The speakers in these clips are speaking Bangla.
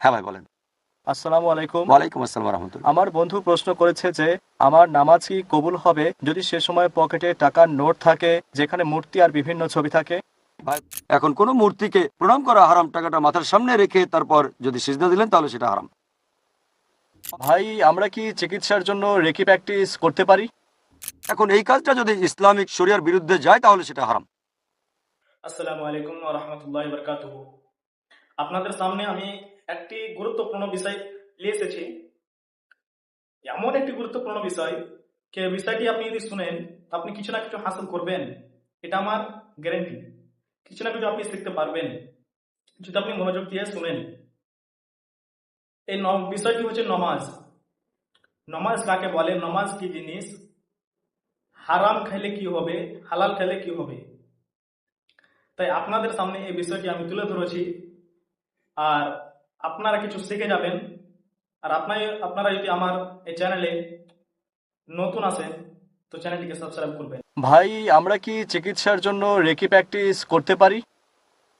হ্যাঁ ভাই বলেন। আসসালামু আলাইকুম। ওয়ালাইকুম আসসালাম রহমতুল্লাহ। আমার বন্ধু প্রশ্ন করেছে যে আমার নামাজ কি কবুল হবে যদি সে সময় পকেটে টাকার নোট থাকে যেখানে মূর্তি আর বিভিন্ন ছবি থাকে? ভাই, এখন কোনো মূর্তিকে প্রণাম করা হারাম। টাকাটা মাথার সামনে রেখে তারপর যদি সিজদা দিলেন তাহলে সেটা হারাম। ভাই, আমরা কি চিকিৎসার জন্য রেকি প্র্যাকটিস করতে পারি? এখন এই কাজটা যদি ইসলামিক শরিয়ার বিরুদ্ধে যায় তাহলে সেটা হারাম। আসসালামু আলাইকুম ওয়া রাহমাতুল্লাহি ওয়া বারাকাতুহু। আপনাদের সামনে আমি একটি গুরুত্বপূর্ণ বিষয় নিয়ে এসেছি। এমন একটি গুরুত্বপূর্ণ বিষয় বিষয়টি আপনি যদি শুনেন তো আপনি কিছু না কিছু হাসিল করবেন, এটা আমার গ্যারেন্টি। কিছু না কিছু আপনি শিখতে পারবেন যদি আপনি মনোযোগ দিয়ে শুনেন। বিষয়টি হচ্ছে নমাজ। নমাজ কাকে বলে, নমাজ কি জিনিস, হারাম খাইলে কি হবে, হালাল খাইলে কি হবে, তাই আপনাদের সামনে এই বিষয়টি আমি তুলে ধরেছি। আর আপনারা কিছু শিখে যাবেন। আর আপনারা যদি আমার এই চ্যানেলে নতুন আসেন তো চ্যানেলটিকে সাবস্ক্রাইব করবেন। ভাই, আমরা কি চিকিৎসার জন্য রেকি প্র্যাকটিস করতে পারি?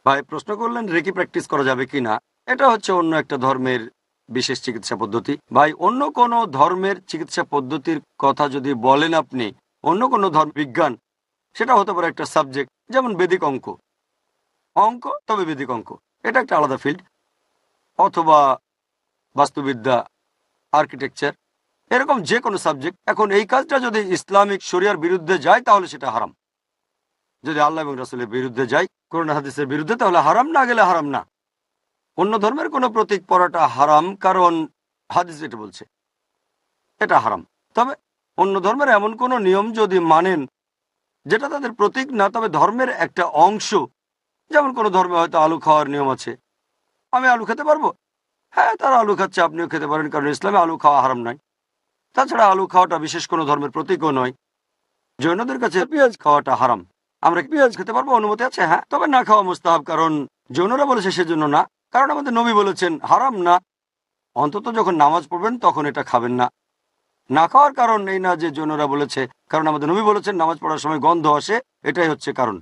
ভাই, প্রশ্ন করলেন রেকি প্র্যাকটিস করা যাবে কি না। এটা হচ্ছে অন্য একটা ধর্মের বিশেষ চিকিৎসা পদ্ধতি। ভাই, অন্য কোনো ধর্মের চিকিৎসা পদ্ধতির কথা যদি বলেন আপনি, অন্য কোনো ধর্ম বিজ্ঞান, সেটা হতে পারে একটা সাবজেক্ট, যেমন বেদিক অঙ্ক। অঙ্ক, তবে বেদিক অঙ্ক, এটা একটা আলাদা ফিল্ড। অথবা বাস্তুবিদ্যা, আর্কিটেকচার, এরকম যে কোনো সাবজেক্ট। এখন এই কাজটা যদি ইসলামিক শরিয়ার বিরুদ্ধে যায় তাহলে সেটা হারাম। যদি আল্লাহ এবং রাসূলের বিরুদ্ধে যায়, কোরআন হাদিসের বিরুদ্ধে, তাহলে হারাম, না গেলে হারাম না। অন্য ধর্মের কোনো প্রতীক পড়াটা হারাম, কারণ হাদিস এটা বলছে, এটা হারাম। তবে অন্য ধর্মের এমন কোনো নিয়ম যদি মানেন যেটা তাদের প্রতীক না, তবে ধর্মের একটা অংশ, যেমন কোনো ধর্মে হয়তো আলু খাওয়ার নিয়ম আছে, আমি আলু খেতে পারবো। হ্যাঁ, তারা আলু খাচ্ছে, আপনিও খেতে পারেন, কারণ ইসলামে আলু খাওয়া হারাম নয়। তাছাড়া আলু খাওয়াটা বিশেষ কোনো ধর্মের প্রতীকও নয়। জৈনদের কাছে পেঁয়াজ খাওয়াটা হারাম। আমরা কি পেঁয়াজ খেতে পারবো? অনুমতি আছে, হ্যাঁ, তবে না খাওয়া মুস্তাহাব, কারণ জৈনরা বলেছে সেজন্য না, কারণ আমাদের নবী বলেছেন হারাম না। অন্তত যখন নামাজ পড়বেন তখন এটা খাবেন না। না খাওয়ার কারণ এই না যে জৈনরা বলেছে, কারণ আমাদের নবী বলেছেন নামাজ পড়ার সময় গন্ধ আসে, এটাই হচ্ছে কারণ।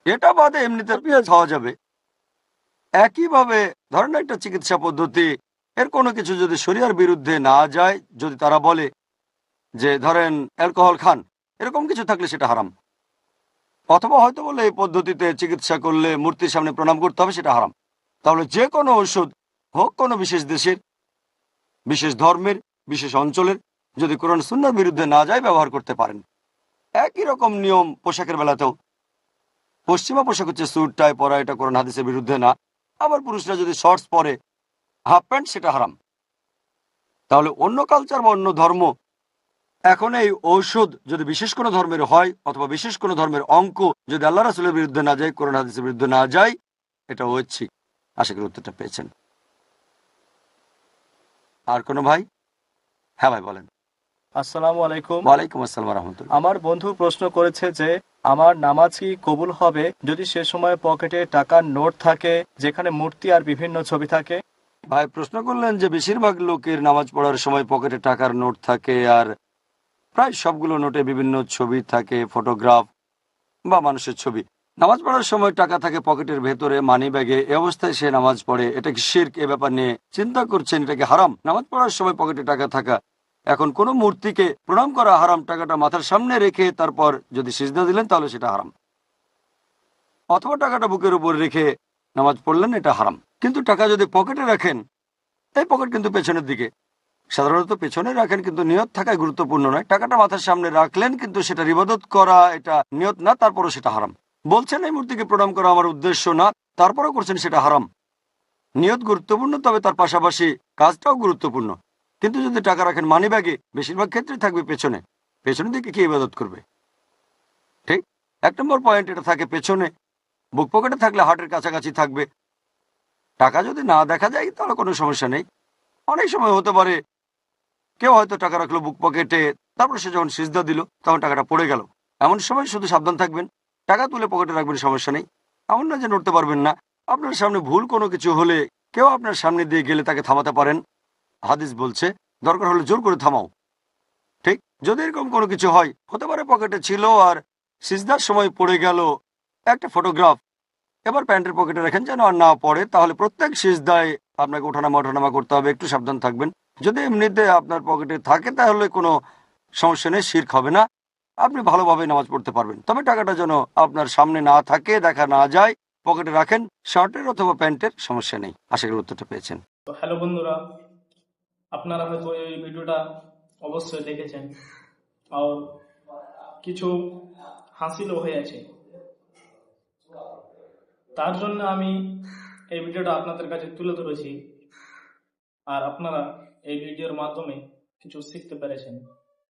এটা বাদে এমনিতে পেঁয়াজ খাওয়া যাবে। একইভাবে ধরেন একটা চিকিৎসা পদ্ধতি, এর কোনো কিছু যদি শরিয়ার বিরুদ্ধে না যায়, যদি তারা বলে যে ধরেন অ্যালকোহল খান, এরকম কিছু থাকলে সেটা হারাম। অথবা হয়তো বলে এই পদ্ধতিতে চিকিৎসা করলে মূর্তির সামনে প্রণাম করতে হবে, সেটা হারাম। তাহলে যে কোনো ওষুধ হোক কোনো বিশেষ দেশের, বিশেষ ধর্মের, বিশেষ অঞ্চলের, যদি কোরআন সুন্নাহর বিরুদ্ধে না যায় ব্যবহার করতে পারেন। একই রকম নিয়ম পোশাকের বেলাতেও। পশ্চিমা পোশাক হচ্ছে স্যুট টাই পরা, এটা কোরআন হাদিসের বিরুদ্ধে না। আবার পুরুষরা যদি শর্টস পরে, হাফ প্যান্ট, সেটা হারাম। তাহলে অন্য কালচার বা অন্য ধর্ম, এখন এই ঔষধ যদি বিশেষ কোনো ধর্মের হয় অথবা বিশেষ কোনো ধর্মের অঙ্ক যদি আল্লাহ রাসূলের বিরুদ্ধে না যায়, কোরআন হাদিসের বিরুদ্ধে না যায়, এটা ঐচ্ছিক। আশা করি উত্তরটা পেয়েছেন। আর কোনো ভাই? হ্যাঁ ভাই বলেন। আসসালামু আলাইকুম। ওয়ালাইকুম আসসালাম রহমতুল্লাহ। আমার বন্ধু প্রশ্ন করেছে যে আমার নামাজ কি কবুল হবে যদি সে সময় পকেটে টাকার নোট থাকে যেখানে মূর্তি আর বিভিন্ন ছবি থাকে? ভাই, প্রশ্ন করলেন যে বেশিরভাগ লোকের নামাজ পড়ার সময় পকেটে টাকার নোট থাকে, আর প্রায় সবগুলো নোটে বিভিন্ন ছবি থাকে, ফটোগ্রাফ বা মানুষের ছবি। নামাজ পড়ার সময় টাকা থাকে পকেটের ভেতরে, মানি ব্যাগে, এ অবস্থায় সে নামাজ পড়ে, এটা কি শিরক? এ ব্যাপার নিয়ে চিন্তা করছেন, এটা কি হারাম নামাজ পড়ার সময় পকেটে টাকা থাকা? এখন কোনো মূর্তিকে প্রণাম করা হারাম। টাকাটা মাথার সামনে রেখে তারপর যদি সিজদা দিলেন তাহলে সেটা হারাম। অথবা টাকাটা বুকের উপর রেখে নামাজ পড়লেন, এটা হারাম। কিন্তু টাকা যদি পকেটে রাখেন, এই পকেট কিন্তু পেছনের দিকে, সাধারণত পেছনে রাখেন, কিন্তু নিয়ত থাকায় গুরুত্বপূর্ণ নয়। টাকাটা মাথার সামনে রাখলেন, কিন্তু সেটা ইবাদত করা, এটা নিয়ত না, তারপরও সেটা হারাম। বলছেন এই মূর্তিকে প্রণাম করা আমার উদ্দেশ্য না, তারপরেও করছেন, সেটা হারাম। নিয়ত গুরুত্বপূর্ণ, তবে তার পাশাপাশি কাজটাও গুরুত্বপূর্ণ। কিন্তু যদি টাকা রাখেন মানি ব্যাগে, বেশিরভাগ ক্ষেত্রে থাকবে পেছনে, পেছনের দিকে কি ইবাদত করবে? ঠিক। 1 নম্বর পয়েন্ট, এটা থাকে পেছনে। বুক পকেটে থাকলে হার্টের কাছাকাছি থাকবে। টাকা যদি না দেখা যায় তাহলে কোনো সমস্যা নেই। অনেক সময় হতে পারে কেউ হয়তো টাকা রাখলো বুক পকেটে, তারপর সে যখন সিজদা দিল তখন টাকাটা পড়ে গেল। এমন সময় শুধু সাবধান থাকবেন, টাকা তুলে পকেটে রাখবেন, সমস্যা নেই। এমন না যে নড়তে পারবেন না। আপনার সামনে ভুল কোনো কিছু হলে কেউ আপনার সামনে দিয়ে গেলে তাকে থামাতে পারেন। হাদিস বলছে দরকার হলে জোর করে থামাও। ঠিক। যদি এরকম কোনো কিছু হয়, হতে পারে পকেটে ছিল আর সিজদার সময় পড়ে গেল একটা ফটোগ্রাফ, এবার প্যান্টের পকেটে রাখেন যেন আর না পড়ে, তাহলে প্রত্যেক সিজদায় আপনাকে ওঠানামা করতে হবে, একটু সাবধান থাকবেন। যদি এমনিতে আপনার পকেটে থাকে তাহলে কোনো সমস্যা নেই, শিরক হবে না, আপনি ভালোভাবে নামাজ পড়তে পারবেন। তবে টাকাটা যেন আপনার সামনে না থাকে, দেখা না যায়, পকেটে রাখেন, শার্টের অথবা প্যান্টের, সমস্যা নেই। আশা করি উত্তরটা পেয়েছেন। তো হ্যালো বন্ধুরা, আপনারা হয়তো এই ভিডিওটা অবশ্যই দেখেছেন আর কিছু হাসিলও হয়েছে। তার জন্য আমি এই ভিডিওটা আপনাদের কাছে তুলে ধরেছি আর আপনারা এই ভিডিওর মাধ্যমে কিছু শিখতে পেরেছেন।